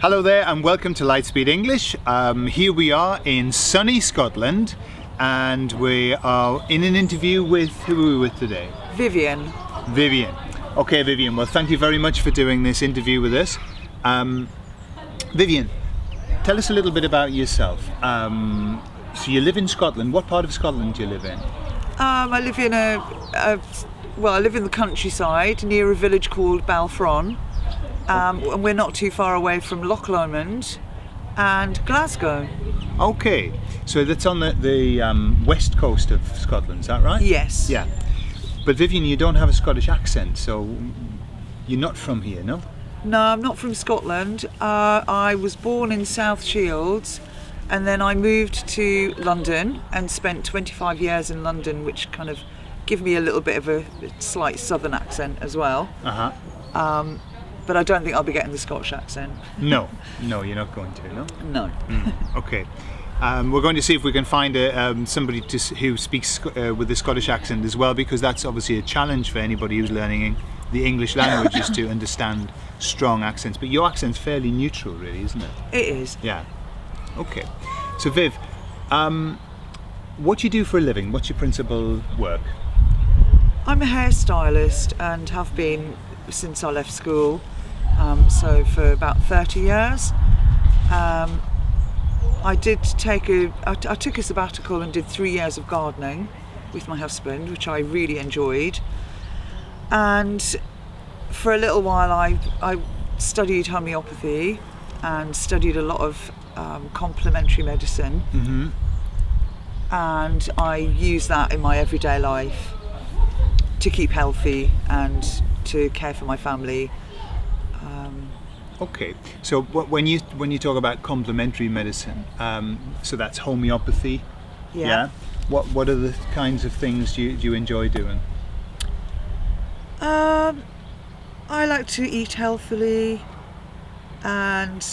Hello there and welcome to LightSpeed English. Here we are in sunny Scotland and we are in an interview with, who are we with today? Vivian. Vivian. Okay Vivian, well thank you very much for doing this interview with us. Vivian, tell us a little bit about yourself. So you live in Scotland. What part of Scotland do you live in? I live in I live in the countryside near a village called Balfron. And we're not too far away from Loch Lomond and Glasgow. Okay, so that's on the west coast of Scotland, is that right? Yes. Yeah. But Vivian, you don't have a Scottish accent, so you're not from here, no? No, I'm not from Scotland. I was born in South Shields and then I moved to London and spent 25 years in London, which kind of give me a little bit of a slight southern accent as well. Uh-huh. But I don't think I'll be getting the Scottish accent. No, you're not going to, no? No. Okay. We're going to see if we can find somebody who speaks with the Scottish accent as well, because that's obviously a challenge for anybody who's learning the English language is to understand strong accents. But your accent's fairly neutral, really, isn't it? It is. Yeah. Okay. So Viv, what do you do for a living? What's your principal work? I'm a hairstylist and have been since I left school. So for about 30 years. I took a sabbatical and did 3 years of gardening with my husband, which I really enjoyed. And for a little while I studied homeopathy and studied a lot of complementary medicine. Mm-hmm. And I use that in my everyday life to keep healthy and to care for my family. Okay, so when you talk about complementary medicine, so that's homeopathy. Yeah. What are the kinds of things do you enjoy doing? I like to eat healthily and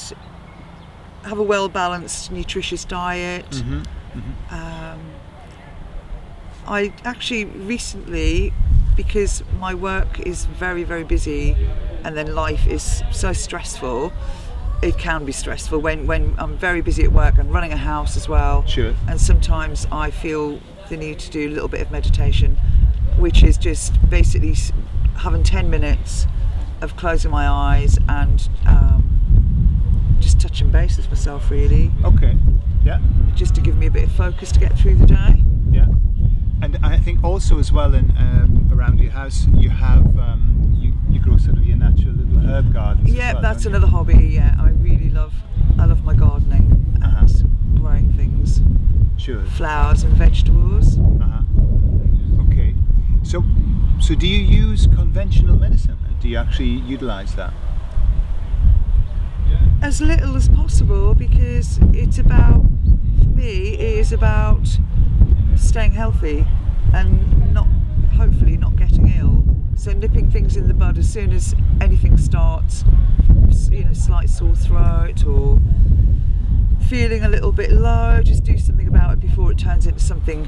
have a well-balanced, nutritious diet. Mm-hmm. Mm-hmm. I actually recently, because my work is very, very busy and then life is so stressful, it can be stressful when I'm very busy at work and running a house as well. Sure. And sometimes I feel the need to do a little bit of meditation, which is just basically having 10 minutes of closing my eyes and just touching base with myself, really. Okay. Yeah. Just to give me a bit of focus to get through the day. Yeah. And I think also as well around your house you have you grow sort of your natural little herb gardens. Yeah, as well, that's don't another hobby. Yeah, I love my gardening and growing things. Sure. Flowers and vegetables. Okay. So do you use conventional medicine? Do you actually utilise that? As little as possible, because it's about, for me, it is about staying healthy and hopefully not getting ill. So nipping things in the bud as soon as anything starts, slight sore throat or feeling a little bit low, just do something about it before it turns into something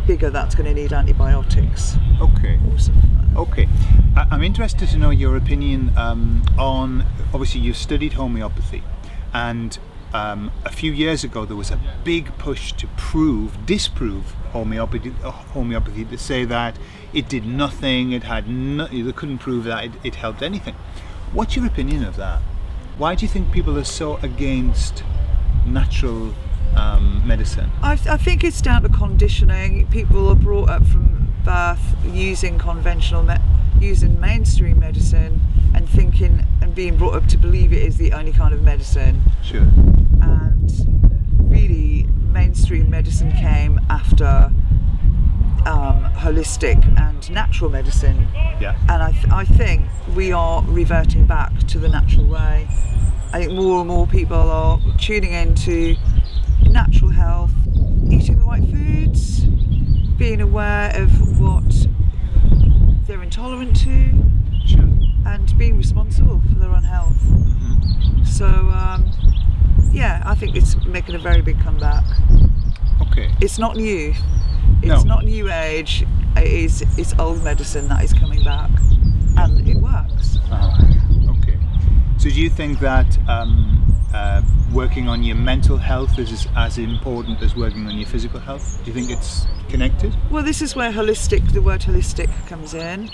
bigger that's going to need antibiotics. Okay. Or something like that. Okay. I'm interested to know your opinion on, obviously you've studied homeopathy, and a few years ago there was a big push to disprove homeopathy, to say that it did nothing, they couldn't prove that it helped anything. What's your opinion of that? Why do you think people are so against natural medicine? I think it's down to conditioning. People are brought up from birth using using mainstream medicine and thinking and being brought up to believe it is the only kind of medicine. Sure. And really, mainstream medicine came after holistic and natural medicine. Yeah. And I think we are reverting back to the natural way. I think more and more people are tuning into natural health, eating the right foods, being aware of what they're intolerant to, Sure. and being responsible for their own health. Mm-hmm. So I think it's making a very big comeback. Okay. It's not new. It's not new age. It's old medicine that is coming back, and it works. Okay. So do you think that working on your mental health is as important as working on your physical health? Do you think it's connected? Well, this is where the word holistic comes in.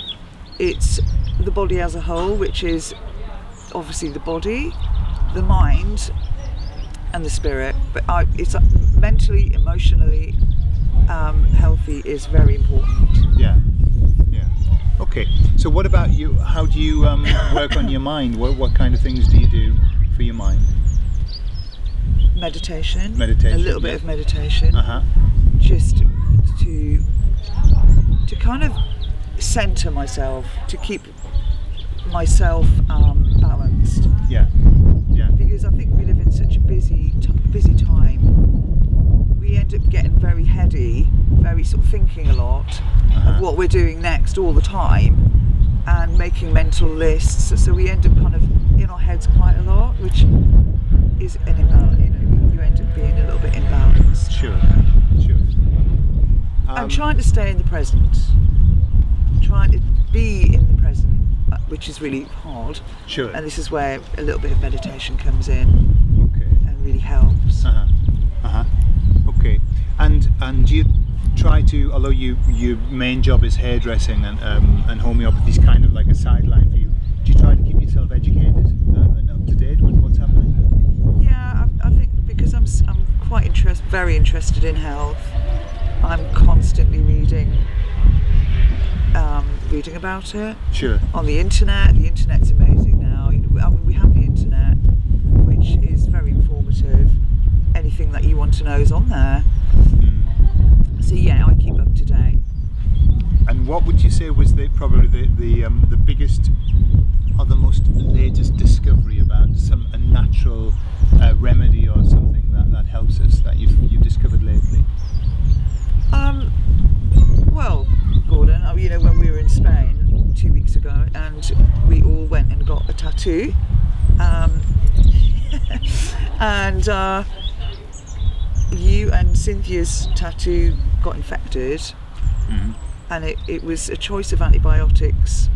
It's the body as a whole, which is obviously the body, the mind, and the spirit. But it's mentally, emotionally healthy is very important. Yeah. Okay. So what about you? How do you work on your mind? What kind of things do you do for your mind? Meditation. A little bit of meditation. Uh-huh. Just to kind of center myself, to keep myself balanced. Yeah. Because I think we live in such a busy time. We end up getting very heady, very sort of thinking a lot of what we're doing next all the time, and making mental lists. So we end up kind of in our heads quite a lot, which is an imbalance. You end up being a little bit imbalanced. Sure. I'm trying to stay in the present, trying to be in the present, which is really hard. Sure. And this is where a little bit of meditation comes in. Okay. And really helps. Okay. And do you try to, although your main job is hairdressing and homeopathy is kind of like a sideline for you, do you try to keep yourself educated and up to date with what's happening? Yeah, I think because I'm quite very interested in health, I'm constantly reading about it. Sure. On the internet. The internet's amazing now. We have the internet, which is very informative. Anything that you want to know is on there. So yeah, I keep up to date. And what would you say was probably the biggest or the most latest discovery about some unnatural remedy or something that helps us that you've discovered lately? Well, Gordon, when we were in Spain 2 weeks ago, and we all went and got a tattoo, and you and Cynthia's tattoo got infected, and it was a choice of antibiotics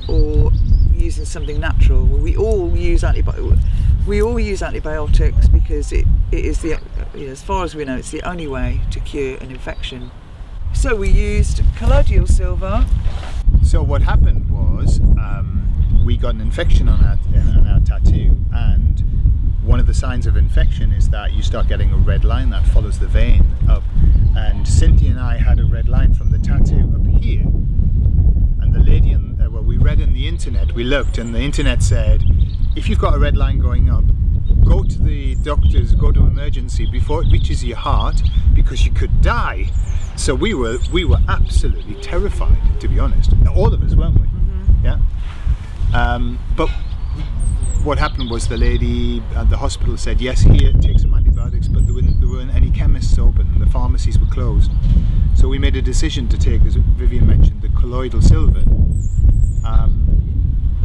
or using something natural. We all use antibiotics because it is as far as we know, it's the only way to cure an infection. So we used colloidal silver. So what happened was we got an infection on our tattoo, and one of the signs of infection is that you start getting a red line that follows the vein up. And Cynthia and I had a red line from the tattoo up here. And the lady, we read in the internet, we looked, and the internet said, if you've got a red line going up, go to the doctors, go to emergency before it reaches your heart, because you could die. So we were absolutely terrified, to be honest. All of us, weren't we? Mm-hmm. Yeah. But what happened was the lady at the hospital said, yes, here, take some antibiotics, but there weren't any chemists open, the pharmacies were closed. So we made a decision to take, as Vivian mentioned, the colloidal silver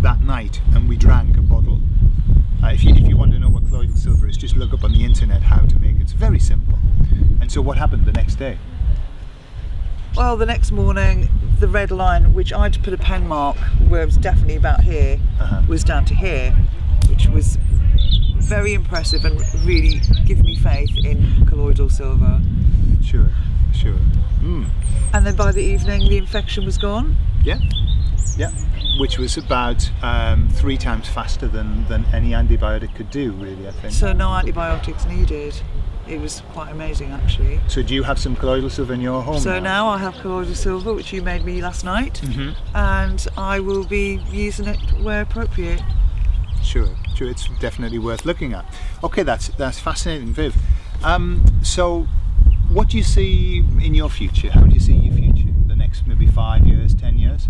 that night, and we drank a bottle. If you want to know what colloidal silver is, just look up on the internet how to make it. It's very simple. And so what happened the next day? Well, the next morning, the red line, which I'd put a pen mark where it was definitely about here, was down to here, which was very impressive and really gave me faith in colloidal silver. Sure. And then by the evening, the infection was gone. Yeah. Which was about 3 times faster than any antibiotic could do, really, I think. So no antibiotics needed. It was quite amazing, actually. So do you have some colloidal silver in your home? So now I have colloidal silver, which you made me last night, and I will be using it where appropriate. Sure, it's definitely worth looking at. Okay, that's fascinating, Viv. So what do you see in your future? How do you see your future? The next maybe 5 years, 10 years?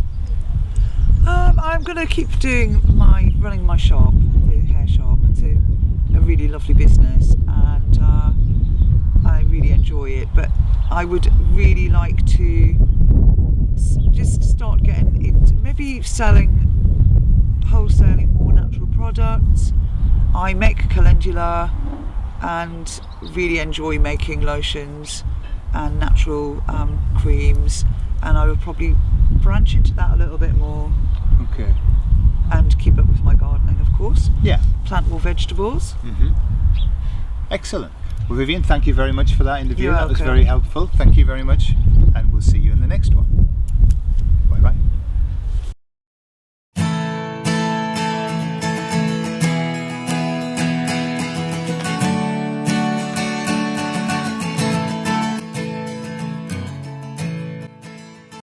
I'm going to keep running my shop, the hair shop. It's a really lovely business, and I really enjoy it. But I would really like to just start getting into maybe wholesaling more natural products. I make calendula and really enjoy making lotions and natural creams, and I would probably branch into that a little bit more. Okay. And keep up with my gardening, of course. Yeah. plant more vegetables. Excellent. Well, Vivian, thank you very much for that interview. You're That was welcome. very helpful. Thank you very much, and we'll see you in the next one.